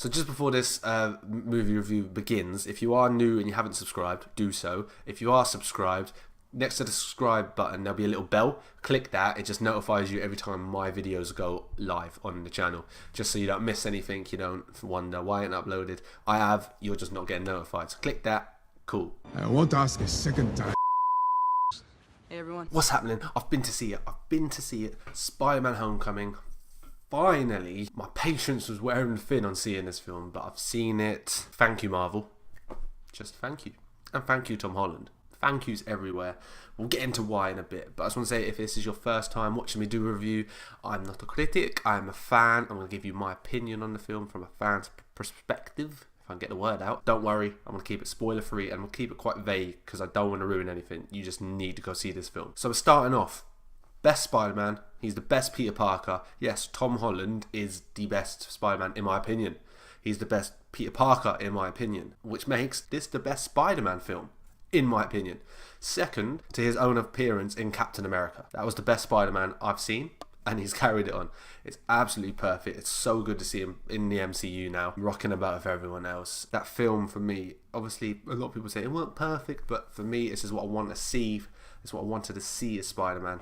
So just before this movie review begins, if you are new and you haven't subscribed, do so. If you are subscribed, next to the subscribe button there'll be a little bell. Click that. It just notifies you every time my videos go live on the channel, just so you don't miss anything. You don't wonder why it ain't uploaded. I have, you're just not getting notified. So click that. Cool. I won't ask a second time. Hey everyone. What's happening? I've been to see it. Spider-Man Homecoming. Finally, my patience was wearing thin on seeing this film, but I've seen it. Thank you, Marvel. Just thank you. And thank you, Tom Holland. Thank yous everywhere. We'll get into why in a bit, but I just want to say, if this is your first time watching me do a review, I'm not a critic, I'm a fan. I'm going to give you my opinion on the film from a fan's perspective, if I can get the word out. Don't worry, I'm going to keep it spoiler free, and we'll keep it quite vague, because I don't want to ruin anything. You just need to go see this film. So we're starting off. Best Spider-Man. He's the best Peter Parker. Yes, Tom Holland is the best Spider-Man in my opinion. He's the best Peter Parker in my opinion, which makes this the best Spider-Man film in my opinion. Second to his own appearance in Captain America. That was the best Spider-Man I've seen, and he's carried it on. It's absolutely perfect. It's so good to see him in the MCU now, rocking about with everyone else. That film, for me, obviously a lot of people say it wasn't perfect, but for me, this is what I want to see. It's what I wanted to see as Spider-Man.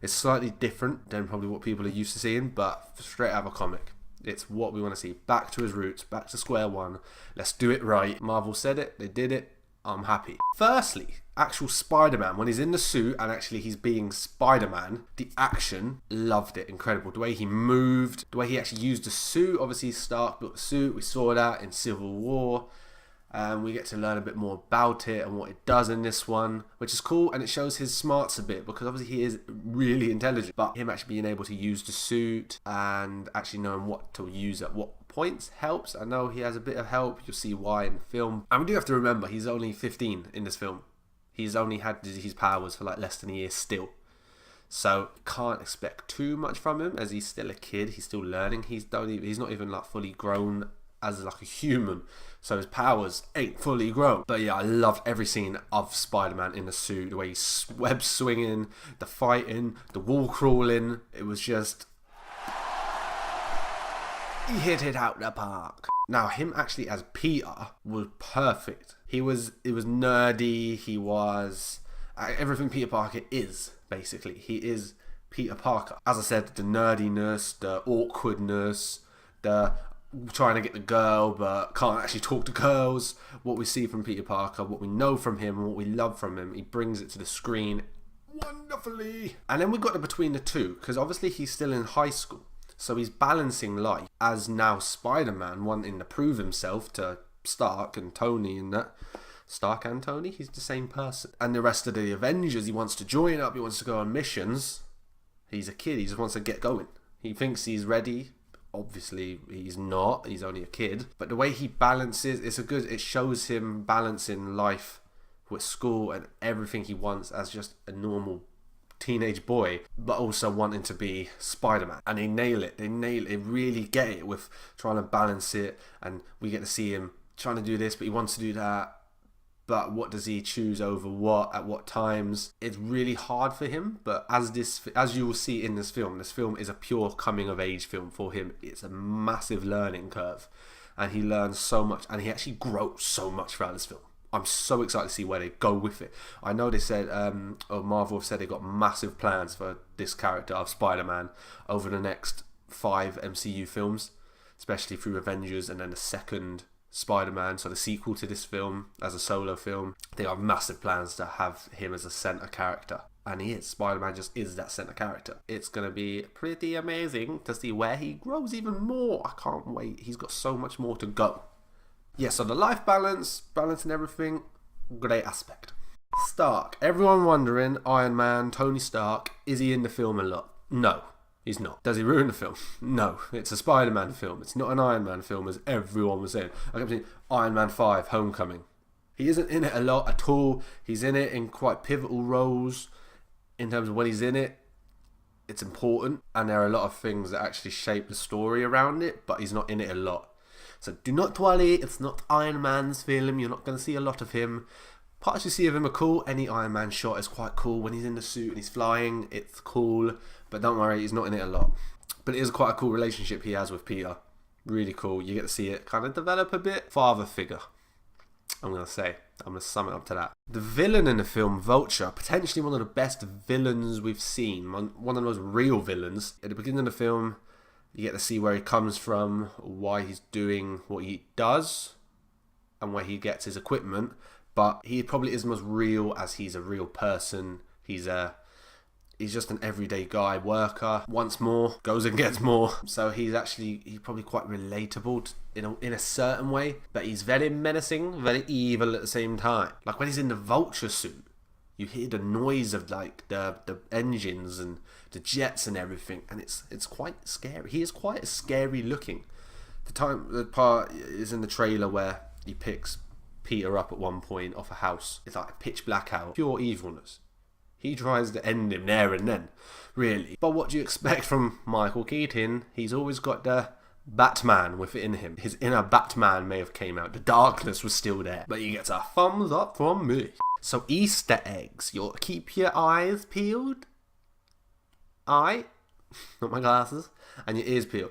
It's slightly different than probably what people are used to seeing, but straight out of a comic. It's what we want to see. Back to his roots, back to square one. Let's do it right. Marvel said it, they did it. I'm happy. Firstly, actual Spider-Man, when he's in the suit and actually he's being Spider-Man, the action, loved it. Incredible. The way he moved, the way he actually used the suit. Obviously, Stark built the suit. We saw that in Civil War. We get to learn a bit more about it and what it does in this one, which is cool, and it shows his smarts a bit, because obviously he is really intelligent, but him actually being able to use the suit and actually knowing what to use at what points helps. I know he has a bit of help. You'll see why in the film. And we do have to remember, he's only 15 in this film. He's only had his powers for like less than a year still. So can't expect too much from him, as he's still a kid. He's still learning. He's not even like fully grown as like a human, so his powers ain't fully grown. But yeah, I loved every scene of Spider-Man in the suit, the way he's web swinging, the fighting, the wall crawling. It was just, he hit it out the park. Now him actually as Peter was perfect. It was nerdy. He was everything Peter Parker is, basically. He is Peter Parker. As I said, the nerdiness, the awkwardness, the trying to get the girl but can't actually talk to girls. What we see from Peter Parker, what we know from him, and what we love from him, he brings it to the screen wonderfully. And then we got the between the two, because obviously he's still in high school, so he's balancing life as now Spider-Man, wanting to prove himself to Stark and Tony, and that Stark and Tony, he's the same person. And the rest of the Avengers, he wants to join up, he wants to go on missions. He's a kid, he just wants to get going. He thinks he's ready. Obviously he's not, he's only a kid, but the way he balances, it shows him balancing life with school and everything he wants as just a normal teenage boy, but also wanting to be Spider-Man. And they nail it, they really get it with trying to balance it. And we get to see him trying to do this, but he wants to do that, but what does he choose over what at what times? It's really hard for him, but as you will see in this film is a pure coming of age film for him. It's a massive learning curve, and he learns so much, and he actually grows so much throughout this film. I'm so excited to see where they go with it. I know they said, Marvel have said they got massive plans for this character of Spider-Man over the next 5 MCU films, especially through Avengers and then the second Spider-Man, so the sequel to this film as a solo film. They have massive plans to have him as a center character, and he is. Spider-Man just is that center character. It's gonna be pretty amazing to see where he grows even more. I can't wait. He's got so much more to go. Yeah, so the life balance and everything, great aspect. Stark, everyone wondering, Iron Man, Tony Stark, is he in the film a lot? No. He's not. Does he ruin the film? No. It's a Spider-Man film. It's not an Iron Man film, as everyone was saying. I kept saying Iron Man 5, Homecoming. He isn't in it a lot at all. He's in it in quite pivotal roles. In terms of when he's in it, it's important. And there are a lot of things that actually shape the story around it, but he's not in it a lot. So do not worry. It's not Iron Man's film. You're not going to see a lot of him. Parts you see of him are cool. Any Iron Man shot is quite cool. When he's in the suit and he's flying, it's cool. But don't worry, he's not in it a lot. But it is quite a cool relationship he has with Peter. Really cool. You get to see it kind of develop a bit. Father figure, I'm going to sum it up to that. The villain in the film, Vulture, potentially one of the best villains we've seen. One of the most real villains. At the beginning of the film, you get to see where he comes from, why he's doing what he does, and where he gets his equipment. But he probably isn't as real as he's a real person. He's just an everyday guy, worker, wants more, goes and gets more. So he's probably quite relatable in a certain way, but he's very menacing, very evil at the same time. Like when he's in the Vulture suit, you hear the noise of like the engines and the jets and everything, and it's quite scary. He is quite scary looking. The part is in the trailer where he picks Peter up at one point off a house. It's like a pitch blackout, pure evilness. He tries to end him there and then, really. But what do you expect from Michael Keaton? He's always got the Batman within him. His inner Batman may have came out. The darkness was still there. But he gets a thumbs up from me. So Easter eggs. You'll keep your eyes peeled. Not my glasses. And your ears peeled.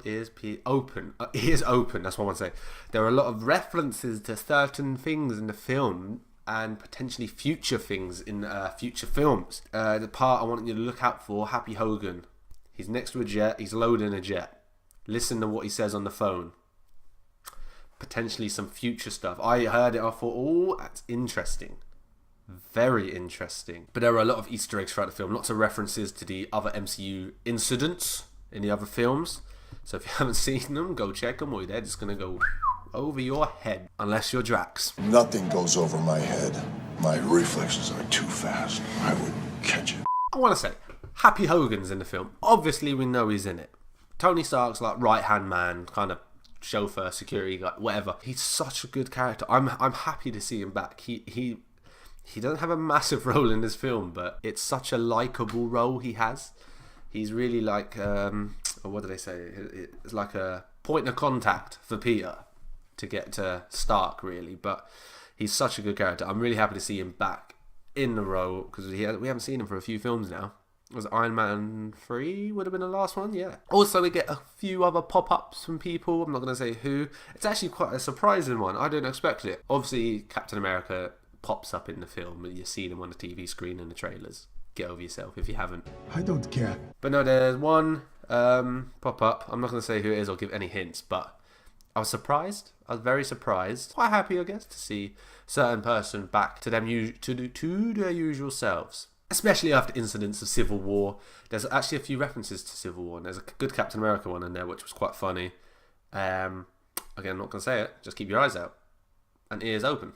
Ears peeled. Open. Ears open, that's what I want to say. There are a lot of references to certain things in the film and potentially future things in future films. The part I want you to look out for, Happy Hogan. He's next to a jet. He's loading a jet. Listen to what he says on the phone. Potentially some future stuff. I heard it. I thought, oh, that's interesting. Very interesting. But there are a lot of Easter eggs throughout the film. Lots of references to the other MCU incidents in the other films. So if you haven't seen them, go check them, or they're just going to go over your head. Unless you're Drax. Nothing goes over my head. My reflexes are too fast. I would catch it. I want to say, Happy Hogan's in the film. Obviously, we know he's in it. Tony Stark's like right-hand man, kind of chauffeur, security guy, whatever. He's such a good character. I'm happy to see him back. He doesn't have a massive role in this film, but it's such a likable role he has. He's really like, what do they say? It's like a point of contact for Peter to get to Stark, really. But he's such a good character. I'm really happy to see him back in the role, because we haven't seen him for a few films now. Was Iron Man 3 would have been the last one? Yeah. Also, we get a few other pop-ups from people. I'm not going to say who. It's actually quite a surprising one. I didn't expect it. Obviously, Captain America pops up in the film, and you've seen him on the TV screen in the trailers. Get over yourself if you haven't. I don't care. But no, there's one pop-up. I'm not going to say who it is or give any hints, but I was surprised. I was very surprised. Quite happy, I guess, to see a certain person back to them to their usual selves. Especially after incidents of Civil War. There's actually a few references to Civil War, and there's a good Captain America one in there, which was quite funny. Again, I'm not going to say it. Just keep your eyes out and ears open.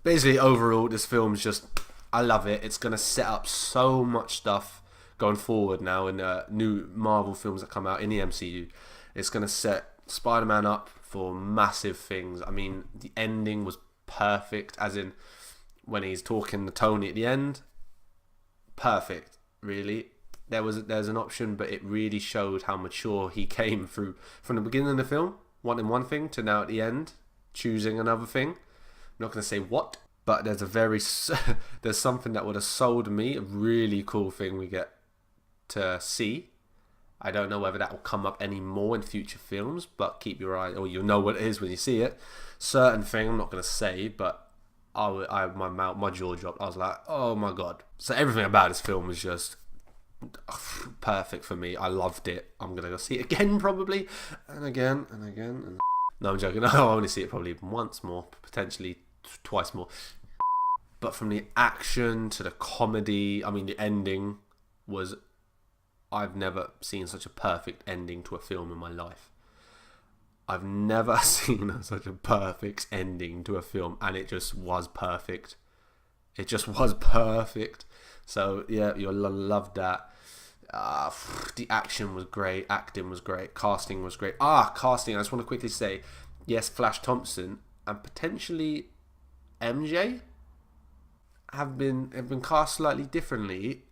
Basically, overall, this film's just, I love it. It's going to set up so much stuff going forward now in new Marvel films that come out in the MCU. It's going to set SpiderMan up for massive things. I mean, the ending was perfect, as in when he's talking to Tony at the end. Perfect, really. There's an option, but it really showed how mature he came through from the beginning of the film, wanting one thing, to now at the end choosing another thing. I'm not going to say what, but there's something that would have sold me, a really cool thing we get to see. I don't know whether that will come up any more in future films, but keep your eye, or you'll know what it is when you see it. Certain thing I'm not going to say, but my jaw dropped. I was like, oh my god. So everything about this film was just perfect for me. I loved it. I'm gonna go see it again, probably, and again and again. And no, I'm joking. I'll only see it probably once more, potentially twice more. But from the action to the comedy, I mean, the ending was, I've never seen such a perfect ending to a film in my life. I've never seen such a perfect ending to a film, and it just was perfect. It just was perfect. So, yeah, you'll love that. The action was great. Acting was great. Casting was great. Casting, I just want to quickly say, yes, Flash Thompson and potentially MJ have been cast slightly differently.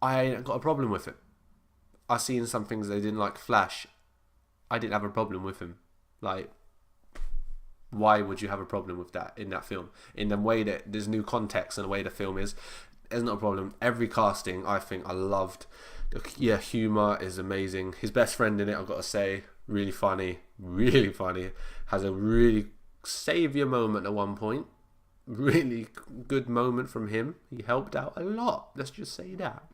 I ain't got a problem with it. I've seen some things they didn't like Flash. I didn't have a problem with him. Like, why would you have a problem with that in that film? In the way that there's new context and the way the film is, there's not a problem. Every casting, I think, I loved. Yeah, humour is amazing. His best friend in it, I've got to say, Really funny. Really funny. Has a really saviour moment at one point. Really good moment from him. He helped out a lot. Let's just say that.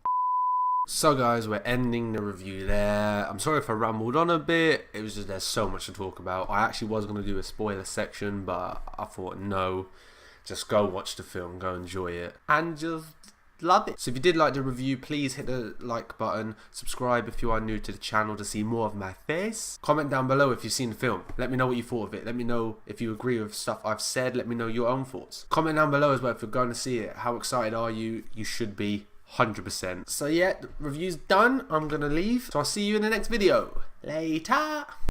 So guys, we're ending the review there. I'm sorry if I rambled on a bit. It was just there's so much to talk about. I actually was going to do a spoiler section, but I thought no. Just go watch the film, go enjoy it, and just love it. So if you did like the review, please hit the like button. Subscribe if you are new to the channel to see more of my face. Comment down below if you've seen the film. Let me know what you thought of it. Let me know if you agree with stuff I've said. Let me know your own thoughts. Comment down below as well if you're going to see it. How excited are you? You should be 100%. So yeah, the review's done. I'm going to leave. So I'll see you in the next video. Later.